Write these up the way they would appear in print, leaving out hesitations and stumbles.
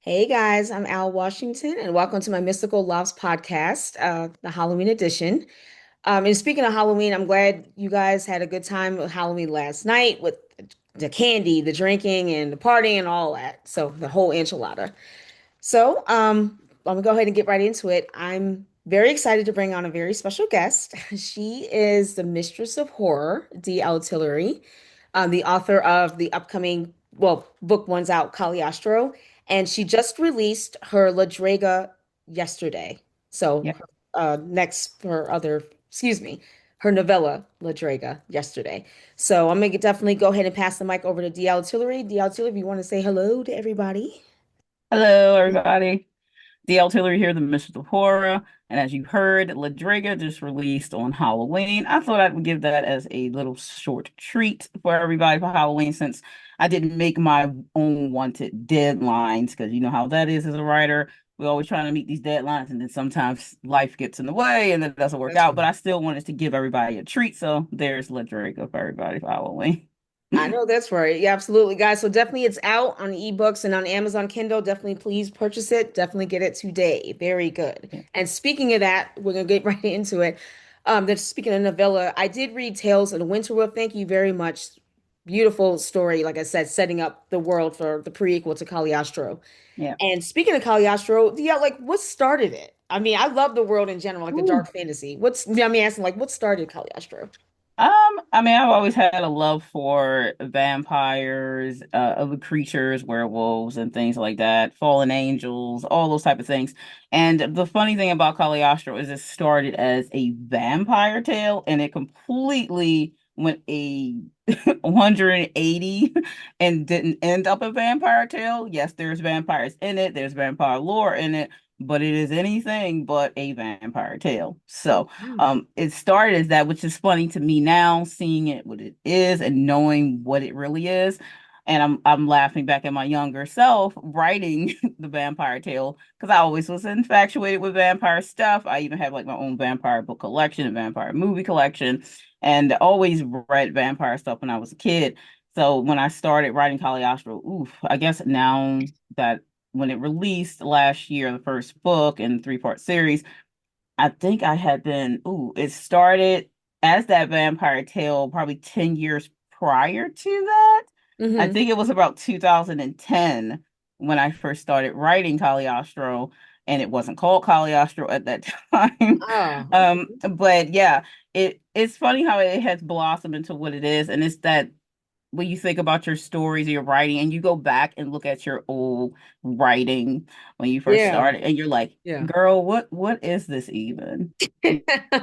Hey guys, I'm Al Washington, and welcome to my Mystical Loves podcast, the Halloween edition. And speaking of Halloween, I'm glad you guys had a good time with Halloween last night with the candy, the drinking, and the partying, and all that. So the whole enchilada. I'm gonna go ahead and get right into it. I'm very excited to bring on a very special guest. She is the Mistress of Horror, D.L.Tillery, the author of the upcoming, well, book one's out, Caliostro, and she just released her La Draga yesterday. So Yeah. next her other, excuse me, her novella La Draga yesterday. So I'm gonna definitely go ahead and pass the mic over to D.L.Tillery. D.L.Tillery, if you want to say hello to everybody. Hello, everybody. D.L.Tillery here, the Mistress of Horror. And as you heard, Ladriga just released on Halloween. I thought I would give that as a little short treat for everybody for Halloween since I didn't make my own wanted deadlines because you know how that is as a writer. We're always trying to meet these deadlines and then sometimes life gets in the way and then it doesn't work That's out. But right. I still wanted to give everybody a treat. So there's Ladriga for everybody for Halloween. I know that's right. Yeah, absolutely, guys. So definitely it's out on ebooks and on Amazon Kindle. Definitely please purchase it. Definitely get it today. Very good. Yeah. And speaking of that, we're gonna get right into it. That's speaking of novella, I did read Tales of the Winter Wolf. Thank you very much. Beautiful story, like I said, setting up the world for the prequel to Caliostro. Yeah. And speaking of Caliostro, yeah, like what started it? I mean, I love the world in general, like the dark fantasy. Asking like what started Caliostro? I mean, I've always had a love for vampires, other creatures, werewolves, and things like that, fallen angels, all those type of things. And the funny thing about Cagliostro is it started as a vampire tale, and it completely went a 180 and didn't end up a vampire tale. Yes, there's vampires in it, there's vampire lore in it, but it is anything but a vampire tale. Oh, So wow. it started as that, which is funny to me now, seeing it what it is and knowing what it really is. And I'm laughing back at my younger self writing the vampire tale because I always was infatuated with vampire stuff. I even have like my own vampire book collection, a vampire movie collection, and always read vampire stuff when I was a kid. So when I started writing Cagliostro, oof, I guess now that when it released last year, the first book in three-part series, I think I had been, it started as that vampire tale probably 10 years prior to that. I Mm-hmm. think it was about 2010 when I first started writing Cagliostro, and it wasn't called Cagliostro at that time. Oh, okay. But yeah, it's funny how it has blossomed into what it is, and it's that when you think about your stories or your writing and you go back and look at your old writing when you first Yeah. started and you're like, Yeah. girl, what is this even?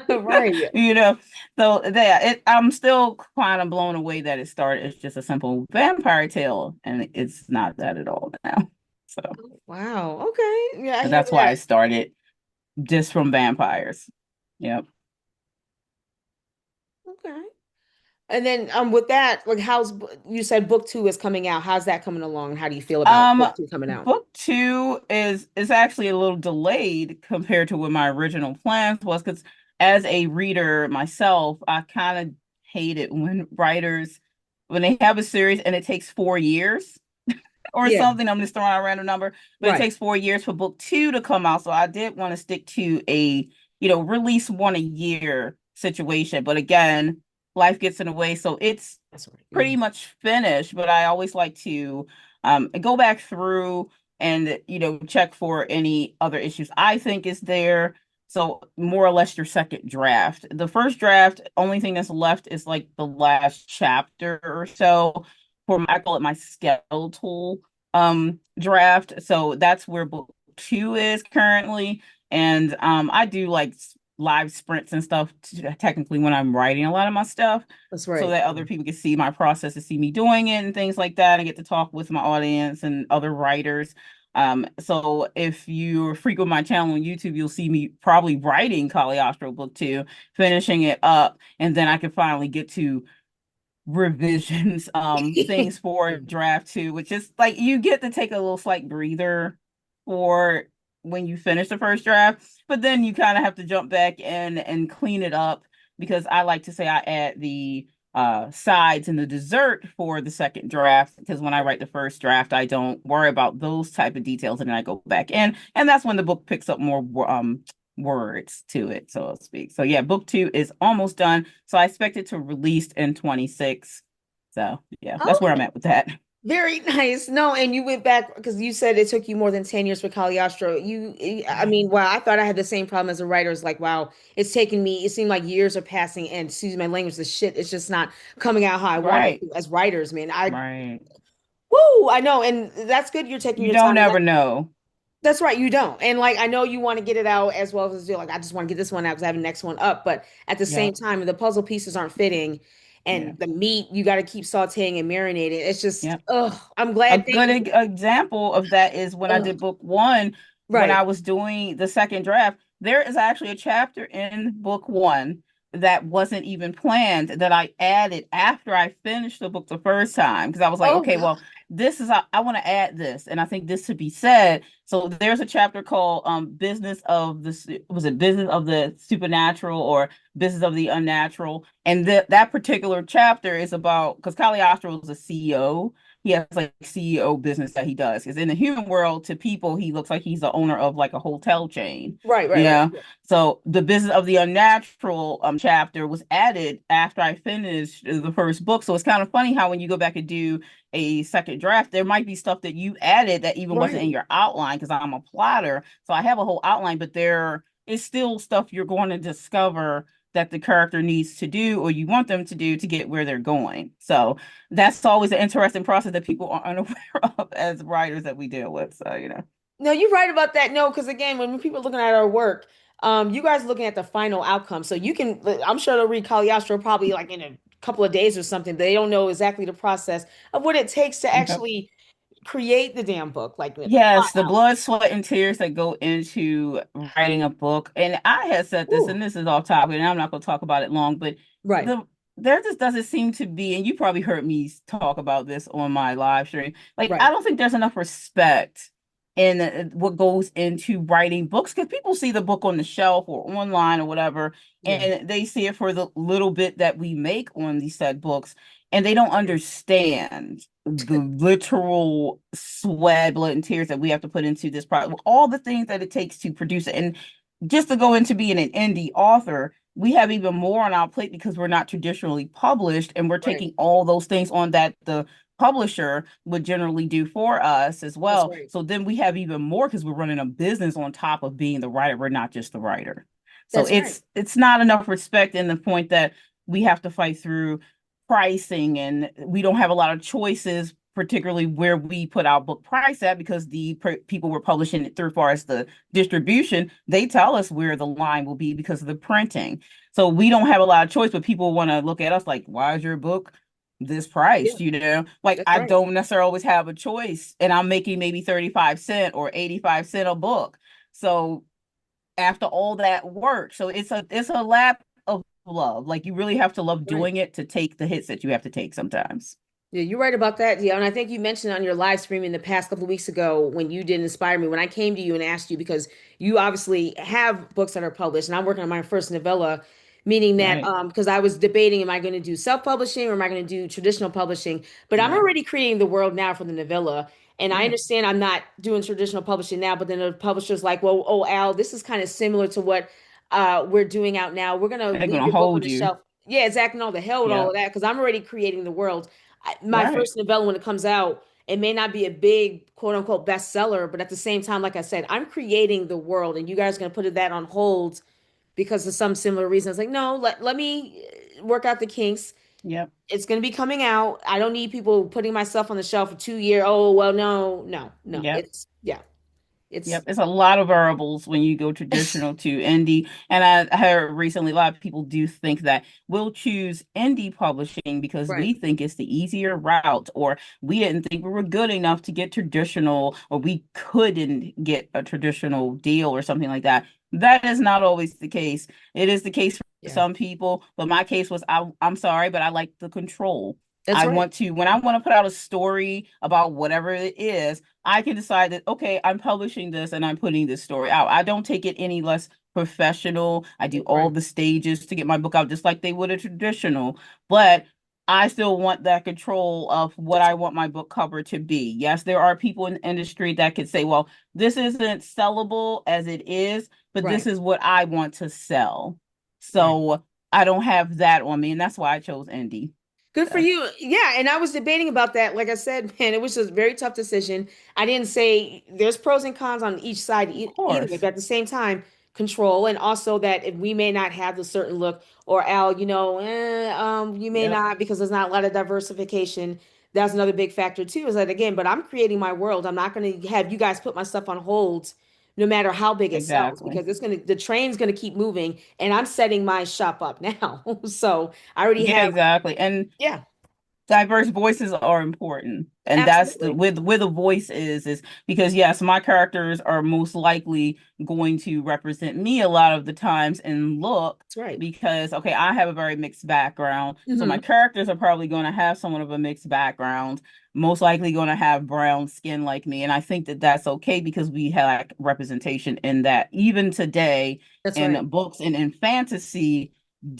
Right. You know, so yeah, I'm still kind of blown away that it started as just a simple vampire tale and it's not that at all now. So Wow. Okay. Yeah, I and hear that's why that. it started just from vampires. Yep. Okay. And then with that, like you said book two is coming out. How's that coming along? How do you feel about Um, book two coming out? book two is actually a little delayed compared to what my original plans was because as a reader myself, I kind of hate it when writers when they have a series and it takes 4 years or Yeah. something. I'm just throwing out a random number, but it Right. takes 4 years for book two to come out. So I did want to stick to a, release one a year situation. But again, life gets in the way. So it's That's right. Yeah. pretty much finished, but I always like to go back through and check for any other issues I think is there. So more or less your second draft. The first draft, only thing that's left is like the last chapter or so for I call it my skeletal draft. So that's where book two is currently. And I do like live sprints and stuff technically when I'm writing a lot of my stuff That's so right. that other people can see my process and see me doing it and things like that and get to talk with my audience and other writers. So if you frequent my channel on YouTube, you'll see me probably writing Cagliostro book two, finishing it up, and then I can finally get to revisions, things for draft two, which is like you get to take a little slight breather for when you finish the first draft, but then you kind of have to jump back in and clean it up because I like to say I add the sides and the dessert for the second draft, because when I write the first draft, I don't worry about those type of details, and then I go back in, and that's when the book picks up more words to it, so to speak. So yeah, book two is almost done. So I expect it to release in 26. So yeah, that's where I'm Okay. at with that. Very nice. No, and you went back because you said it took you more than 10 years for Caliostro. I mean, wow, I thought I had the same problem as a writer. It's like, wow, it's taken me, it seemed like years are passing and excuse my language, the shit is just not coming out how I want it Right, to as writers, man. right. Woo, I know. And that's good you're taking You your don't time. ever know. That's right, you don't. And like I know you want to get it out as well as you're like, I just want to get this one out because I have the next one up. But at the same Yep. time, the puzzle pieces aren't fitting Yeah. and the meat you got to keep sauteing and marinating. It's just, Yep. I'm A glad. Thank good you. example of that is when I Ugh, did book one, when right. I was doing the second draft, there is actually a chapter in book one that wasn't even planned that I added after I finished the book the first time. Because I was like, Oh okay, God. well, this is, I want to add this, and I think this should be said. So there's a chapter called Business of the, was it Business of the Supernatural or Business of the Unnatural? And that particular chapter is about, because Cagliostro is a CEO, he has like CEO business that he does. Because in the human world, to people, he looks like he's the owner of like a hotel chain. Right, right, right. Yeah. So the business of the unnatural chapter was added after I finished the first book. So it's kind of funny how when you go back and do a second draft, there might be stuff that you added that even wasn't Right. in your outline because I'm a plotter. So I have a whole outline, but there is still stuff you're going to discover that the character needs to do or you want them to do to get where they're going. So that's always an interesting process that people are unaware of as writers that we deal with. So, you know. No, you're right about that. No, because again, when people are looking at our work, you guys are looking at the final outcome. So you can, I'm sure they'll read Cagliostro probably like in a couple of days or something. They don't know exactly the process of what it takes to Yep. actually create the damn book, like the plot Yes, the out. blood, sweat, and tears that go into writing a book. And I had said this, Ooh, and this is off topic, and I'm not going to talk about it long, but right. the there just doesn't seem to be, and you probably heard me talk about this on my live stream. Like, Right. I don't think there's enough respect in what goes into writing books because people see the book on the shelf or online or whatever, Yeah. and they see it for the little bit that we make on these said books, and they don't Right. understand the literal sweat, blood, and tears that we have to put into this product, all the things that it takes to produce it. And just to go into being an indie author, we have even more on our plate because we're not traditionally published, and we're Right. taking all those things on that the publisher would generally do for us as That's well. right. So then we have even more because we're running a business on top of being the writer. We're not just the writer. So That's right. it's not enough respect in the point that we have to fight through pricing and we don't have a lot of choices, particularly where we put our book price at, because the people we're publishing it through, far as the distribution, they tell us where the line will be because of the printing. So we don't have a lot of choice, but people want to look at us like, why is your book this Yeah. priced? You know, like That's I right. don't necessarily always have a choice, and I'm making maybe 35 cents or 85 cents a book. So after all that work. So it's a lap of love. Like you really have to love Right. doing it to take the hits that you have to take sometimes. Yeah, you're right about that. Yeah, and I think you mentioned on your live stream in the past couple of weeks ago when you did inspire me when I came to you and asked you because you obviously have books that are published, and I'm working on my first novella, meaning that Right. because I was debating, am I going to do self-publishing or am I going to do traditional publishing? But I'm Right. already creating the world now for the novella, and I Yeah. understand I'm not doing traditional publishing now. But then the publisher's like, well, oh Al, this is kind of similar to what we're doing out now. We're gonna They're leave gonna your book on hold the you. shelf. Yeah, exactly. No, the hell with all Yeah. of that because I'm already creating the world my Right. first novella when it comes out, it may not be a big quote unquote bestseller, but at the same time, like I said, I'm creating the world, and you guys are gonna put that on hold because of some similar reasons. Like, no, let me work out the kinks. Yep. It's gonna be coming out. I don't need people putting myself on the shelf for 2 year. Oh well, no, no, no. Yep. It's yeah, Yep, it's it's a lot of variables when you go traditional to indie. And I heard recently a lot of people do think that we'll choose indie publishing because right. we think it's the easier route, or we didn't think we were good enough to get traditional, or we couldn't get a traditional deal or something like that. That is not always the case. It is the case for Yeah, some people, but my case was I'm sorry, but I like the control. that's I right. want to, when I want to put out a story about whatever it is, I can decide that, okay, I'm publishing this and I'm putting this story out. I don't take it any less professional. I do That's all right. the stages to get my book out just like they would a traditional. But I still want that control of what That's I want my book cover to be. Yes, there are people in the industry that could say, well, this isn't sellable as it is, but this right. is what I want to sell. Right. So I don't have that on me. And that's why I chose indie. Good for So, you. Yeah, and I was debating about that. Like I said, man, it was just a very tough decision. I didn't say there's pros and cons on each side of either way, course. but at the same time, control and also that if we may not have the certain look or Al, you may Yep. not because there's not a lot of diversification. That's another big factor too. Is that again, but I'm creating my world. I'm not going to have you guys put my stuff on hold no matter how big it sells Exactly. because the train's gonna keep moving and I'm setting my shop up now. So I already Yeah, have, exactly. And yeah. diverse voices are important, and that's the Absolutely. where the voice is because yes, my characters are most likely going to represent me a lot of the times in look, That's right. because okay, I have a very mixed background, so my Hmm. characters are probably going to have somewhat of a mixed background, most likely going to have brown skin like me, and I think that that's okay because we have like, representation in that even today That's right. in books and in fantasy.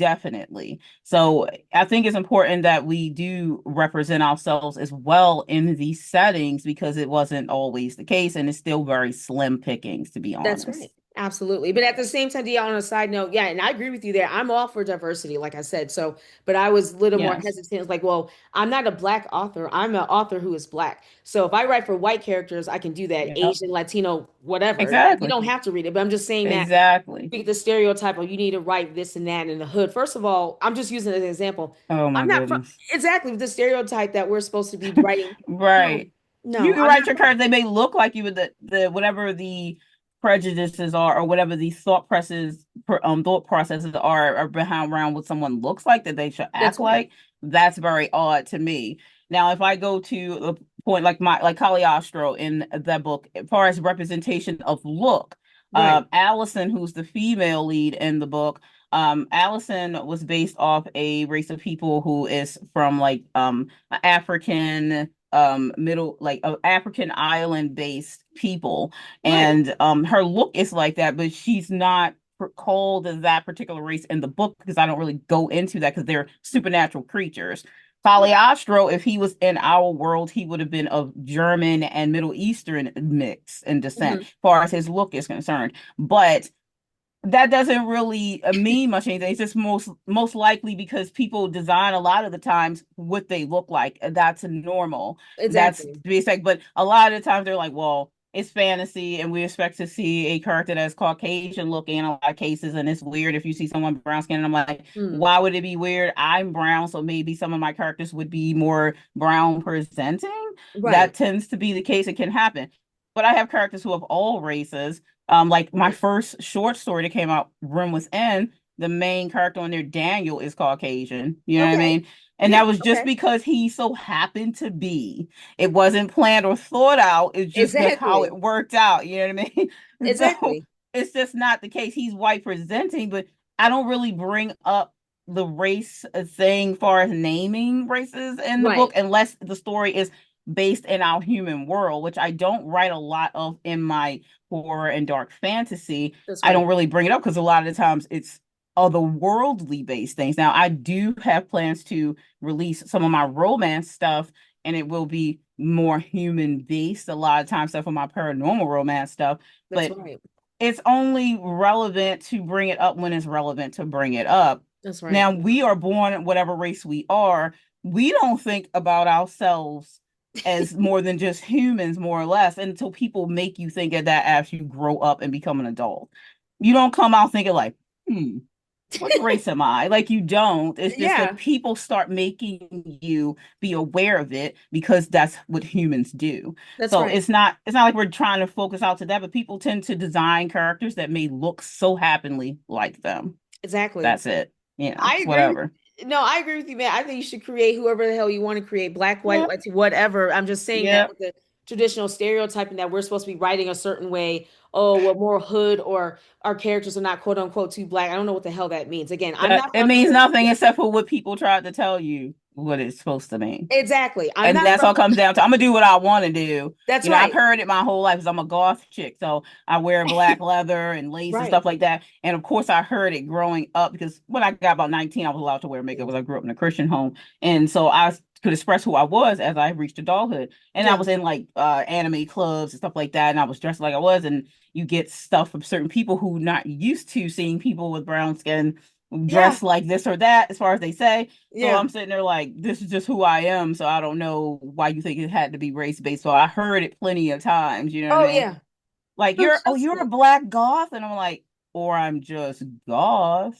Definitely. So I think it's important that we do represent ourselves as well in these settings because it wasn't always the case and it's still very slim pickings, to be That's honest. right. Absolutely. But at the same time, Dia, on a side note, yeah, and I agree with you there. I'm all for diversity, like I said. So, but I was a little more Yes. hesitant. It's like, well, I'm not a black author. I'm an author who is black. So if I write for white characters, I can do that. Yep. Asian, Latino, whatever. You Exactly. don't have to read it. But I'm just saying that Exactly. the stereotype of you need to write this and that in the hood. First of all, I'm just using it as an example. Oh I'm my not from goodness. exactly the stereotype that we're supposed to be writing. No, Right. You no, can I'm write not your from. cards. They may look like you, but the whatever the prejudices are, or whatever the thought processes are behind around what someone looks like that they should That's act right. like. That's very odd to me. Now, if I go to a point like my like Caliostro in that book, as far as representation of look, Right. Allison, who's the female lead in the book, Allison was based off a race of people who is from like African middle like African island based people, Right. and her look is like that, but she's not called as that particular race in the book because I don't really go into that because they're supernatural creatures. Right. Caliostro, if he was in our world, he would have been of German and Middle Eastern mix and descent, Mhm. as far as his look is concerned. But that doesn't really mean much anything. It's just most likely because people design a lot of the times what they look like. That's normal. That's to Exactly. be expected. But a lot of the times they're like, well, it's fantasy, and we expect to see a character that's Caucasian looking in a lot of cases, and it's weird if you see someone brown skin. And I'm like, Mm. why would it be weird? I'm brown, so maybe some of my characters would be more brown presenting. Right. That tends to be the case. It can happen. But I have characters who have all races, like my Right. first short story that came out, Room Within, the main character on there, Daniel, is Caucasian. You know what I Okay. mean? And Yeah. that was just Okay. because he so happened to be. It wasn't planned or thought out. It's just that's how Exactly. it worked out. You know what I mean? So Exactly. it's just not the case. He's white presenting, but I don't really bring up the race thing far as naming races in the book Right. unless the story is based in our human world, which I don't write a lot of in my horror and dark fantasy. That's I right. don't really bring it up because a lot of the times it's otherworldly based things. Now, I do have plans to release some of my romance stuff, and it will be more human based a lot of times, stuff for my paranormal romance stuff. That's But right. it's only relevant to bring it up when it's relevant to bring it up. That's right. Now, we are born whatever race we are. We don't think about ourselves as more than just humans, more or less, until people make you think of that as you grow up and become an adult. You don't come out thinking like, what race am I? Like you don't. It's just that Yeah. people start making you be aware of it because that's what humans do. That's So right. it's not like we're trying to focus out to that, but people tend to design characters that may look so happily like them. Exactly. That's it. You know, I agree with whatever. no, I agree with you, man. I think you should create whoever the hell you want to create, black, white, Yeah. Latino, whatever. I'm just saying that Yeah. with the traditional stereotyping that we're supposed to be writing a certain way. Oh, we're more hood, or our characters are not quote unquote too black. I don't know what the hell that means. Again, I'm That not it from means here. nothing except for what people tried to tell you what it's supposed to mean. Exactly. I'm And not that's from all it comes down to. I'm gonna do what I want to do. That's You know, I've right. heard it my whole life because I'm a goth chick. So I wear black leather and lace and Right. stuff like that. And of course, I heard it growing up because when I got about 19, I was allowed to wear makeup because I grew up in a Christian home. And so I could express who I was as I reached adulthood. And I Yeah. was in like anime clubs and stuff like that. And I was dressed like I was. And you get stuff from certain people who not used to seeing people with brown skin Yeah. dressed like this or that, as far as they say. So Yeah. I'm sitting there like, this is just who I am. So I don't know why you think it had to be race based. So I heard it plenty of times. You know what I Oh mean? yeah. Like No, you're trust a me. black goth, and I'm like, or I'm just goth.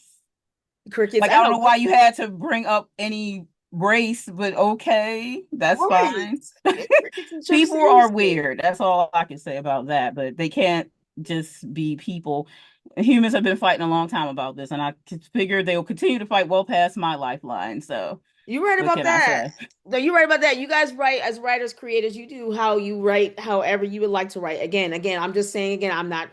Crickets. Like I I don't know. know why you had to bring up any race, but okay, that's Right. fine. Yeah, crickets and chirps. People are Seriously. weird. That's all I can say about that. But they can't just be people. Humans have been fighting a long time about this, and I figure they will continue to fight well past my lifeline. So You're right what about can I that. say? No, you're right about that. You guys write as writers, creators, you do how you write, however you would like to write. Again, I'm just saying again, I'm not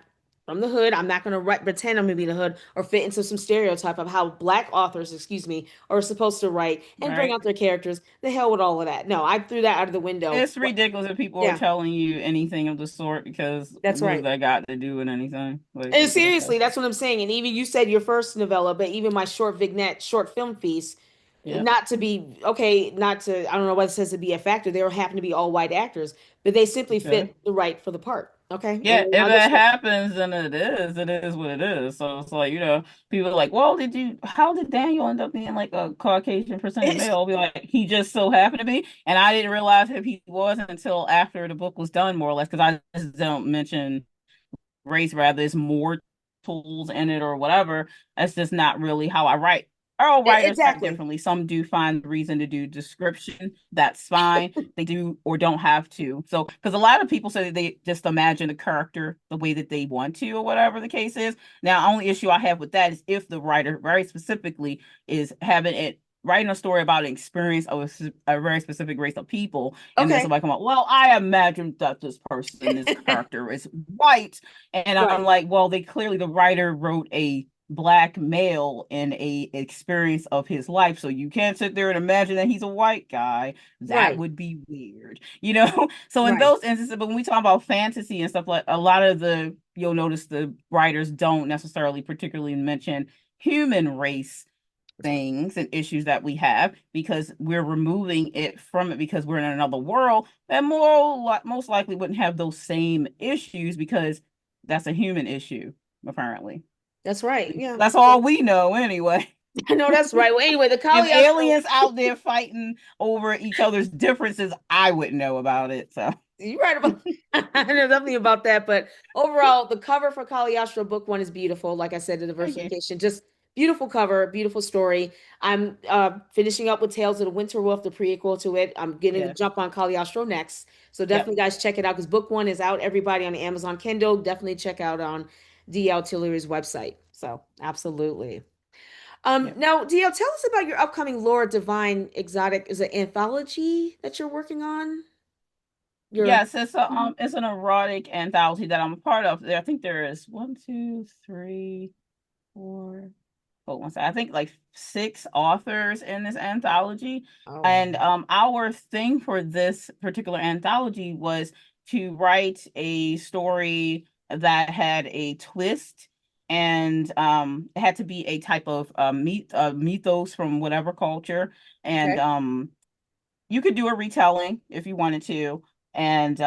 from the hood. I'm not gonna write, pretend I'm gonna be the hood or fit into some stereotype of how black authors, excuse me, are supposed to write and bring Right? out their characters. The hell with all of that. No, I threw that out of the window. It's ridiculous if people are Yeah, telling you anything of the sort because that's what have right. they got to do with anything? Like, And okay. seriously, that's what I'm saying. And even you said your first novella, but even my short vignette, short film piece, Yeah. not to be okay, not to, I don't know what it says to be a factor. They happen to be all white actors, but they simply Okay. fit the right for the part. Okay. Yeah, And if I it just, happens, then it is what it is. So it's like, people are like, well, how did Daniel end up being like a Caucasian percentage it's, male? I'll be like, he just so happened to be. And I didn't realize if he was until after the book was done, more or less, because I just don't mention race, rather it's more tools in it or whatever. That's just not really how I write. All writers write exactly. differently. Some do find reason to do description. That's fine. They do or don't have to. So, because a lot of people say that they just imagine the character the way that they want to, or whatever the case is. Now, only issue I have with that is if the writer very specifically is having it writing a story about an experience of a very specific race of people, and then Okay. somebody come up, well, I imagined that this person, this character is white, and I'm Right. like, well, they clearly the writer wrote a black male in a experience of his life, so you can't sit there and imagine that he's a white guy. That Right. would be weird, you know. So in Right. those instances, but when we talk about fantasy and stuff, like a lot of the you'll notice the writers don't necessarily particularly mention human race That's right. things and issues that we have because we're removing it from it because we're in another world that most likely wouldn't have those same issues because that's a human issue, apparently. That's right. Yeah. That's all we know anyway. I know that's right. Well, anyway, the If Caliostro, aliens out there fighting over each other's differences, I wouldn't know about it. So you're right about I know nothing about that, but overall, the cover for Caliostro book one is beautiful. Like I said, the thank you. diversification, just beautiful cover, beautiful story. I'm finishing up with Tales of the Winter Wolf, the prequel to it. I'm getting to Yeah. jump on Caliostro next. So Yep. definitely guys check it out because book one is out, everybody on Amazon Kindle. Definitely check out on D.L. Tillery's website. So absolutely. Yep. Now, DL, tell us about your upcoming Lore Divine Exotic. Is it anthology that you're working on? Your Yes, it's an erotic anthology that I'm a part of. I think there is one, two, three, four. Hold on, I think like six authors in this anthology. Oh, And our thing for this particular anthology was to write a story that had a twist, and it had to be a type of mythos from whatever culture. And okay. you could do a retelling if you wanted to, and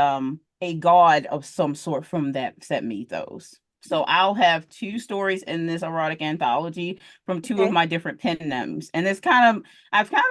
a god of some sort from that set mythos. So I'll have two stories in this erotic anthology from two of Okay. my different pen names. And I've kind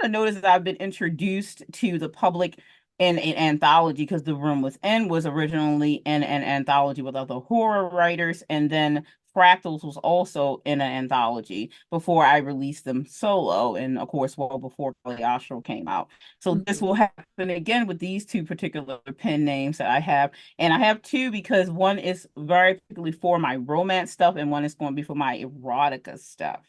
of noticed that I've been introduced to the public in an anthology because The Room Within was originally in an anthology with other horror writers, and then Fractals was also in an anthology before I released them solo, and of course, well before Caliostro came out. So this Mhm. will happen again with these two particular pen names that I have. And I have two because one is very particularly for my romance stuff and one is going to be for my erotica stuff.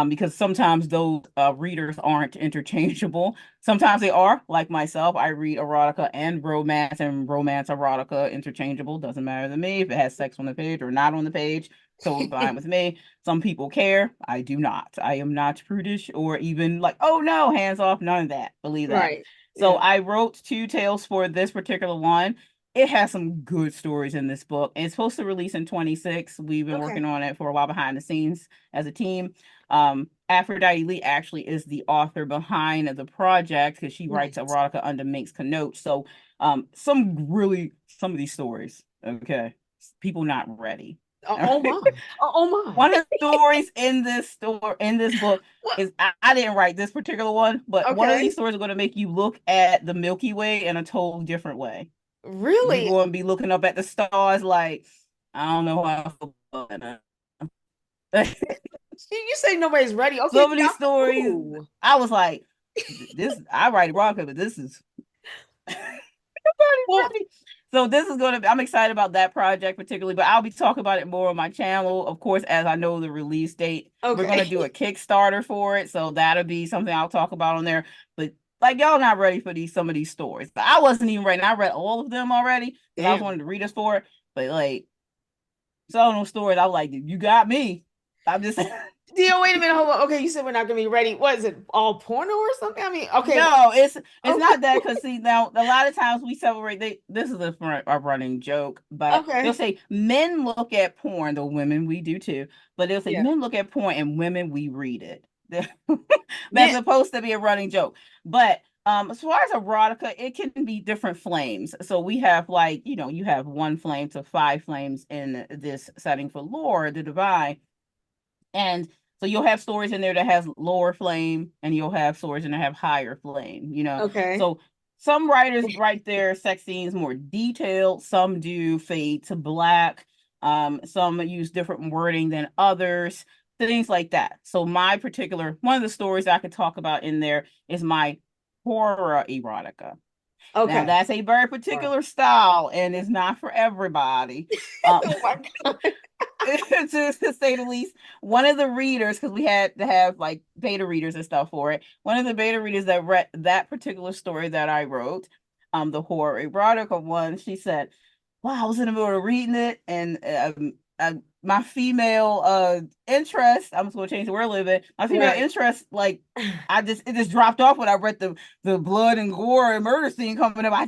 because sometimes those readers aren't interchangeable. Sometimes they are, like myself. I read erotica and romance erotica interchangeable. Doesn't matter to me if it has sex on the page or not on the page. Totally fine with me. Some people care. I do not. I am not prudish or even like, oh no, hands off, none of that. Believe that. Right. So Yeah. I wrote two tales for this particular one. It has some good stories in this book. It's supposed to release in 26. We've been Okay. working on it for a while behind the scenes as a team. Aphrodite Lee actually is the author behind the project because she writes Nice. erotica under Minx Canote. So some of these stories, okay, people not ready. Oh, oh my. Oh, oh my. One of the stories in this book What? is I didn't write this particular one, but one of these Okay. stories are going to make you look at the Milky Way in a totally different way. You're Really? going to be looking up at the stars like, I don't know how I feel about that. You say nobody's ready. Okay. Some of these stories, Ooh. I was like, this, I write erotica, but this is Well, ready. So this is going to be, I'm excited about that project particularly, but I'll be talking about it more on my channel, of course, as I know the release date. We're going to do a okay. Kickstarter for it, so that'll be something I'll talk about on there. But like y'all not ready for some of these stories. But I wasn't even ready. I read all of them already because I was Damn. wanting to read us for it. But like some of those stories, I was like, you got me. I'm just Dio, wait a minute. Hold on. Okay, you said we're not gonna be ready. What is it? All porno or something? I mean, okay. No, it's Okay. not that because see now a lot of times we separate. This is a running joke, but they'll Okay. say men look at porn, though women we do too. But they'll say Yeah. men look at porn and women we read it. That's Yeah. supposed to be a running joke. But as far as erotica, it can be different flames. So we have like you have one flame to five flames in this setting for lore, the divine. And so you'll have stories in there that has lower flame, and you'll have stories in there that have higher flame. Okay. So some writers write their sex scenes more detailed, some do fade to black, some use different wording than others, things like that. So my particular one of the stories I could talk about in there is my horror erotica. Now Okay. that's a very Wow. particular style and it's not for everybody. Um, Oh my God. to say the least. One of the readers, because we had to have like beta readers and stuff for it. One of the beta readers that read that particular story that I wrote, the horror erotica one, she said, "Wow, I was in the middle of reading it, and my female interest. I'm just gonna change the word a little bit. My female Right. interest, like." It just dropped off when I read the blood and gore and murder scene coming up. I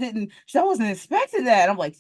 wasn't expecting that. I'm like,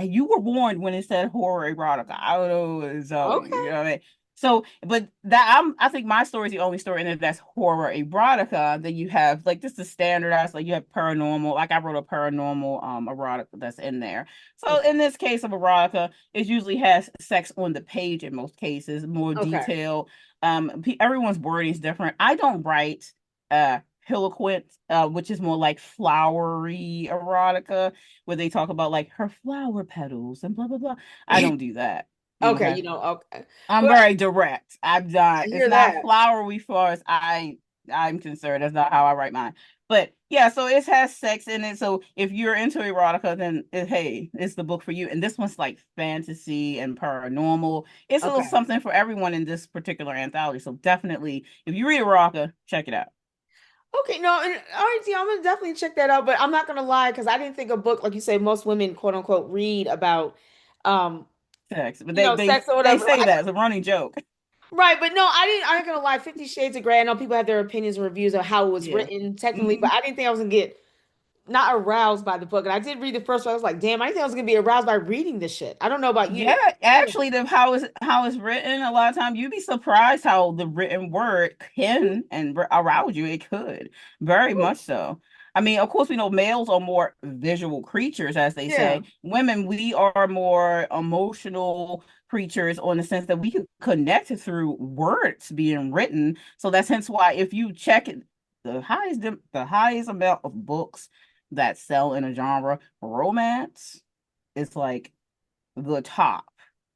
you were warned when it said horror erotica. I don't know, so you Okay. know what I mean. So, but I think my story is the only story in it that's horror erotica. Then you have like this is standardized, like you have paranormal. Like I wrote a paranormal erotica that's in there. So Okay. in this case of erotica, it usually has sex on the page in most cases, more Okay. detail. Everyone's wording is different. I don't write Holoquent, which is more like flowery erotica, where they talk about like her flower petals and blah blah blah. I don't do that. Okay. Okay. Okay. I'm Well, very direct. I'm I not, it's hear not that. flowery far as I'm concerned. That's not how I write mine. But yeah, so it has sex in it. So if you're into erotica, then hey, it's the book for you. And this one's like fantasy and paranormal. It's a little Okay. something for everyone in this particular anthology. So definitely, if you read erotica, check it out. Okay, no, and all right, yeah, I'm gonna definitely check that out. But I'm not gonna lie, because I didn't think a book, like you say, most women quote unquote read about um, Sex, but they they sex or they whatever. say that it's a running joke. Right, but no, I didn't. I'm not gonna lie. 50 Shades of Grey. I know people have their opinions and reviews of how it was Yeah. written technically, Mhm. but I didn't think I was gonna get not aroused by the book. And I did read the first one. I was like, damn, I didn't think I was gonna be aroused by reading this shit. I don't know about Yeah, you. Yeah. actually, the how it's written, a lot of times you'd be surprised how the written word can and arouse you. It could very Ooh, much so. I mean, of course, we know males are more visual creatures, as they yeah. say. Women, we are more emotional creatures on the sense that we can connect through words being written. So that's hence why if you check it, the highest amount of books that sell in a genre, romance, it's like the top.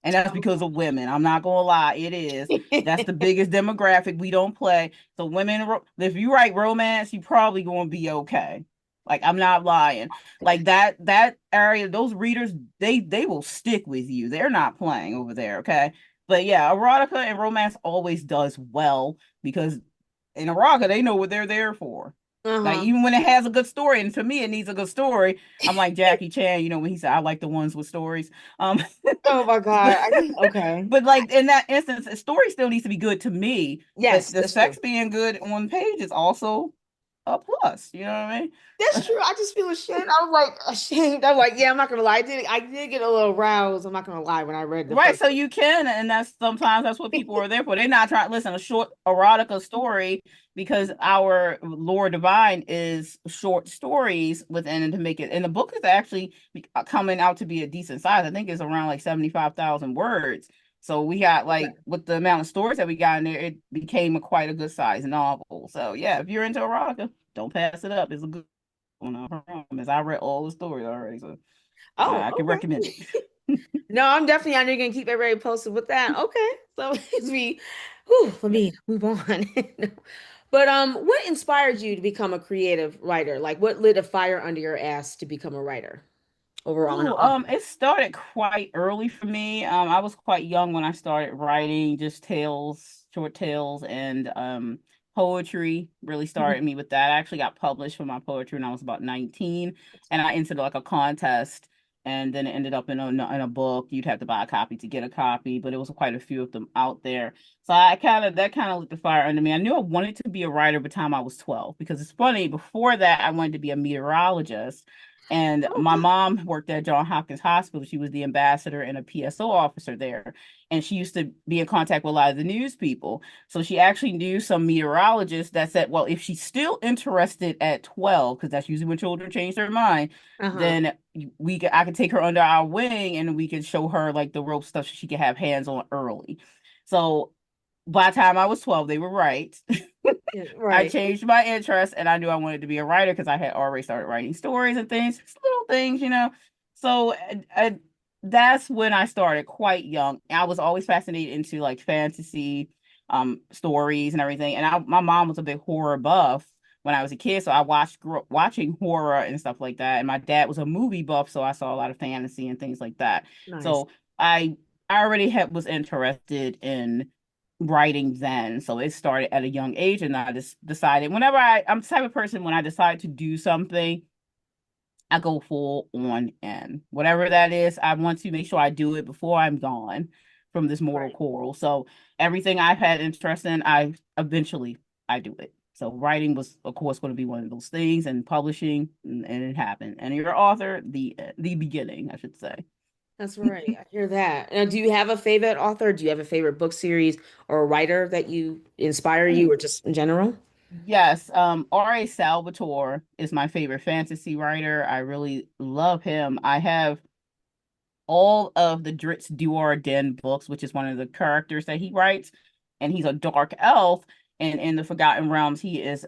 And that's because of women. I'm not gonna lie, it is. That's the biggest demographic we don't play. So women, if you write romance, you probably gonna be okay. Like I'm not lying. Like that area, those readers, they will stick with you. They're not playing over there, okay? But yeah, erotica and romance always does well because in erotica they know what they're there for. Like Uh-huh. even when it has a good story, and to me it needs a good story. I'm like Jackie Chan, when he said I like the ones with stories. Um, Oh my God. Okay. but like in that instance, the story still needs to be good to me. But Yes, the that's true. sex being good on page is also a plus. You know what I mean? That's true. I just feel ashamed. I was like ashamed. I'm like, yeah, I'm not gonna lie. I did get a little aroused. I'm not gonna lie when I read the Right, first so one. you can, and that's sometimes that's what people are there for. They're not trying to listen a short erotica story because our Lord Divine is short stories within it to make it. And the book is actually coming out to be a decent size. I think it's around like 75,000 words. So we got Okay. like with the amount of stories that we got in there, it became quite a good size novel. So yeah, if you're into erotica, don't pass it up. It's a good one. I promise. I read all the stories already, so Oh, I can recommend okay. it. No, I'm definitely I know you're gonna keep everybody posted with that. Okay. So as we let me move on. But what inspired you to become a creative writer? Like what lit a fire under your ass to become a writer overall and an Oh, author? it started quite early for me. I was quite young when I started writing just tales, short tales, and poetry really Mhm. started me with that. I actually got published for my poetry when I was about 19, and I entered like a contest, and then it ended up in a book. You'd have to buy a copy to get a copy, but it was quite a few of them out there. So that kind of lit the fire under me. I knew I wanted to be a writer by the time I was 12 because it's funny, before that I wanted to be a meteorologist. And my Okay. mom worked at Johns Hopkins Hospital. She was the ambassador and a PSO officer there. And she used to be in contact with a lot of the news people. So she actually knew some meteorologists that said, well, if she's still interested at 12, because that's usually when children change their mind, Uh-huh. then I could take her under our wing and we could show her like the rope stuff so she could have hands on early. So by the time I was 12, they were right. Yeah, I right. changed my interest and I knew I wanted to be a writer because I had already started writing stories and things, just little things. So that's when I started quite young. I was always fascinated into like fantasy stories and everything. And my mom was a big horror buff when I was a kid, so I grew up watching horror and stuff like that. And my dad was a movie buff, so I saw a lot of fantasy and things like that. Nice. So I already was interested in writing then. So it started at a young age, and I just decided whenever I'm the type of person when I decide to do something, I go full on in. Whatever that is, I want to make sure I do it before I'm gone from this mortal Right. coil. So everything I've had interest in, I do it. So writing was, of course, going to be one of those things, and publishing, and it happened. And you're author, the beginning, I should say. That's right. I hear that. Now, do you have a favorite author? Do you have a favorite book series or a writer that you inspire you or just in general? Yes, R.A. Salvatore is my favorite fantasy writer. I really love him. I have all of the Dritz Duardin books, which is one of the characters that he writes, and he's a dark elf. And in the Forgotten Realms, he is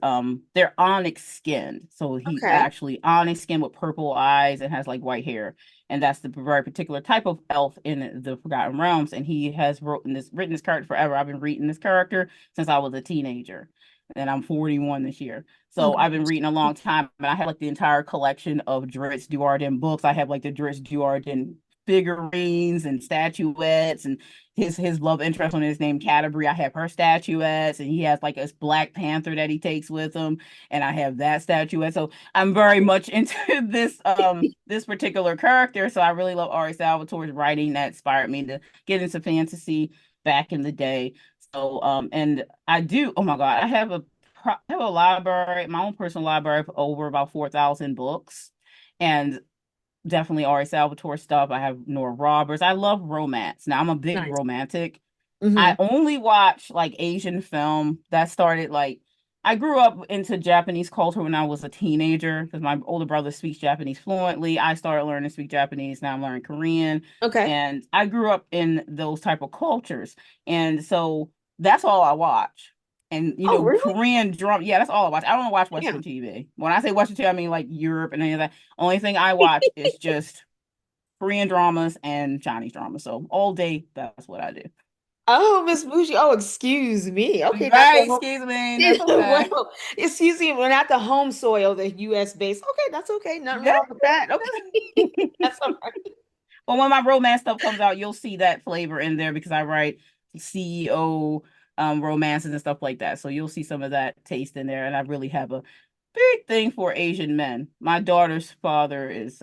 they're onyx skinned. So he's Okay. actually onyx skinned with purple eyes and has like white hair. And that's the very particular type of elf in the Forgotten Realms. And he has written this character forever. I've been reading this character since I was a teenager. And I'm 41 this year. Oh, So I've been reading a long time, and I have like the entire collection of Dritz Duardin books. I have like the Dritz Duardin figurines and statuettes, and his love interest on his name Canterbury. I have her statuettes, and he has like a Black Panther that he takes with him, and I have that statuette. So I'm very much into this particular character. So I really love Ari Salvatore's writing that inspired me to get into fantasy back in the day. So and I do, oh my God, I have a library, my own personal library of over about 4,000 books. And definitely Ari Salvatore stuff. I have Nora Roberts. I love romance. Now I'm a big nice. romantic. Hmm. I only watch like Asian film. That started like I grew up into Japanese culture when I was a teenager because my older brother speaks Japanese fluently. I started learning to speak Japanese. Now I'm learning Korean. Okay. And I grew up in those type of cultures. And so that's all I watch. And Oh, really? Korean drama, yeah, that's all I watch. I don't watch Yeah. Western TV. When I say Western TV, I mean like Europe and any of that. Only thing I watch is just Korean dramas and Chinese dramas. So all day, that's what I do. Oh, Miss Bougie. Oh, excuse me. Okay, not the Right, home. excuse me, that's okay. Well, excuse me. We're not the home soil, the U.S. base. Okay, that's okay. Nothing Yeah. wrong with that. Okay, that's all right. Well, when my romance stuff comes out, you'll see that flavor in there because I write. CEO romances and stuff like that. So you'll see some of that taste in there. And I really have a big thing for Asian men. My daughter's father is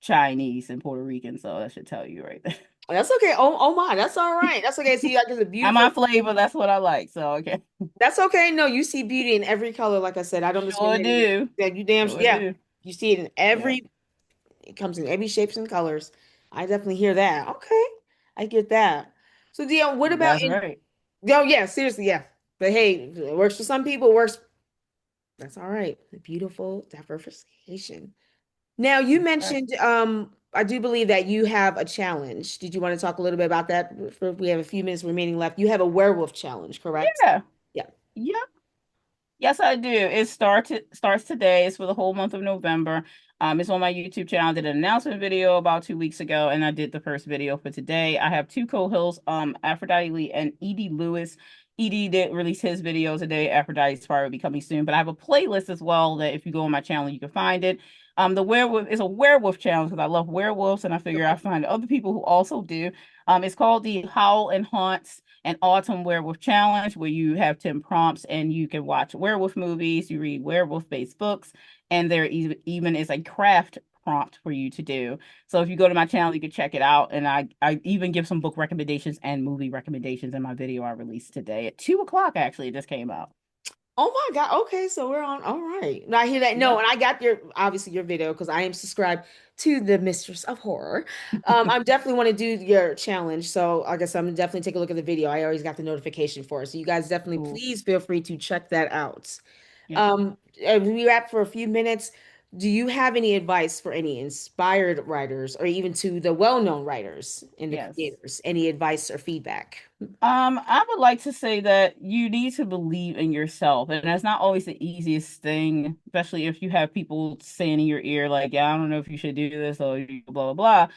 Chinese and Puerto Rican, so that should tell you right there. That's okay. Oh my, that's all right. That's okay. See, like it's a And my beautiful. flavor, that's what I like. So okay. That's okay. No, you see beauty in every color. Like I said, I don't Sure discriminate against do. that. You damn Sure yeah. do. You see it in Yep. every. It comes in every shapes and colors. I definitely hear that. Okay, I get that. So, Dion, what about That's in? right. Oh yeah, seriously, yeah. But hey, it works for some people. It works. That's all right. The beautiful diversification. Now, you That's right. mentioned, I do believe that you have a challenge. Did you want to talk a little bit about that? For we have a few minutes remaining left. You have a werewolf challenge, correct? Yeah. Yeah. Yep. Yes, I do. It starts today. It's for the whole month of November. It's on my YouTube channel. I did an announcement video about 2 weeks ago, and I did the first video for today. I have two co-hosts, Aphrodite Lee and Edie Lewis. Edie did release his video today. Aphrodite's probably will be coming soon, but I have a playlist as well that if you go on my channel, you can find it. The werewolf is a werewolf challenge because I love werewolves, and I figure I Okay. find other people who also do. It's called the Howl and Haunts an autumn werewolf challenge where you have 10 prompts and you can watch werewolf movies, you read werewolf-based books, and there even is a craft prompt for you to do. So if you go to my channel, you can check it out. And I even give some book recommendations and movie recommendations in my video I released today at 2 o'clock. Actually, it just came out. Oh my God. Okay, so we're on. All right. Now I hear that. No, Yep. and I got your obviously your video because I am subscribed to the Mistress of Horror. I definitely want to do your challenge. So I guess I'm gonna definitely take a look at the video. I always got the notification for it. So you guys definitely Cool. please feel free to check that out. Yep. As we wrap for a few minutes, do you have any advice for any inspired writers or even to the well-known writers and the Yes. creators? Any advice or feedback? I would like to say that you need to believe in yourself, and that's not always the easiest thing, especially if you have people saying in your ear, like, "Yeah, I don't know if you should do this," or blah blah blah.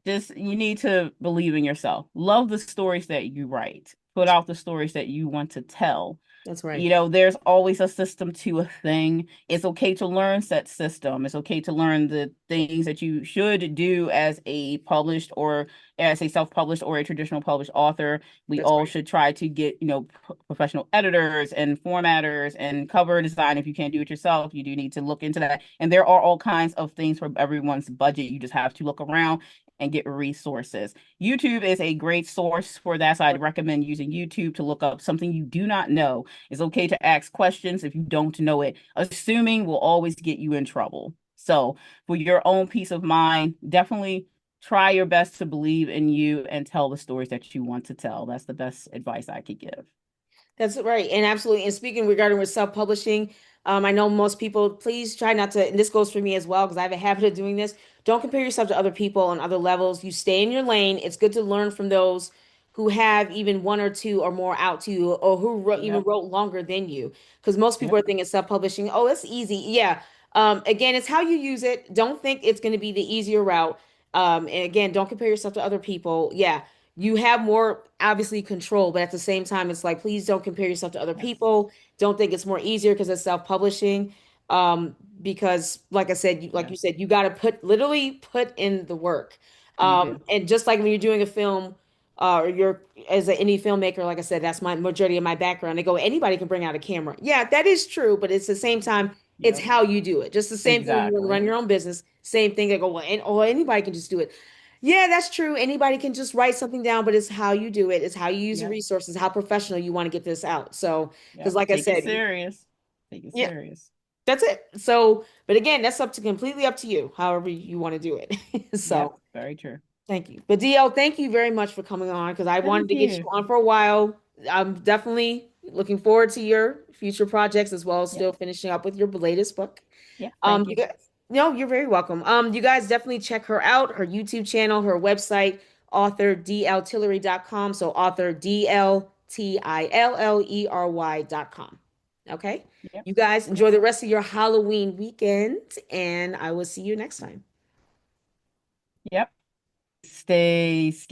Just you need to believe in yourself. Love the stories that you write. Put out the stories that you want to tell. That's right. You know, there's always a system to a thing. It's okay to learn that system. It's okay to learn the things that you should do as a published or as a self-published or a traditional published author. We That's all right. should try to get, professional editors and formatters and cover design. If you can't do it yourself, you do need to look into that. And there are all kinds of things for everyone's budget. You just have to look around and get resources. YouTube is a great source for that. So I'd recommend using YouTube to look up something you do not know. It's okay to ask questions if you don't know it. Assuming will always get you in trouble. So, for your own peace of mind, definitely try your best to believe in you and tell the stories that you want to tell. That's the best advice I could give. That's right. And absolutely. And speaking regarding with self-publishing, I know most people, please try not to, and this goes for me as well, because I have a habit of doing this. Don't compare yourself to other people on other levels. You stay in your lane. It's good to learn from those who have even one or two or more out to you, or who even Yep. wrote longer than you. Because most people Yep. are thinking self-publishing, oh, it's easy. Yeah. Again, it's how you use it. Don't think it's going to be the easier route. And again, don't compare yourself to other people. Yeah, you have more obviously control, but at the same time, it's like please don't compare yourself to other Yes. people. Don't think it's more easier because it's self-publishing. Because like I said, like you Yes. said, you got to literally put in the work. You do. And just like when you're doing a film, or you're as an indie filmmaker, like I said, that's my majority of my background. They go, anybody can bring out a camera. Yeah, that is true, but it's the same time, it's Yep. how you do it. Just the same thing when you want to Exactly. run your own business. Same thing. They go, well, or anybody can just do it. Yeah, that's true. Anybody can just write something down, but it's how you do it. It's how you use the Yep. resources, how professional you want to get this out. So, because Yep. like I Take it said, serious. Take it yeah, serious. that's it. So, but again, that's up to completely up to you, however you want to do it. Yep. So, Very true. thank you. But DL, thank you very much for coming on because I wanted Thank to get you you. on for a while. I'm definitely looking forward to your future projects as well as Yep. still finishing up with your latest book. Yep. Thank You you. guys, no, you're very welcome. You guys definitely check her out, her YouTube channel, her website, author D.L.Tillery.com. So author D.L.Tillery.com. Okay. Yep. You guys Yep. enjoy the rest of your Halloween weekend, and I will see you next time. Yep. Stay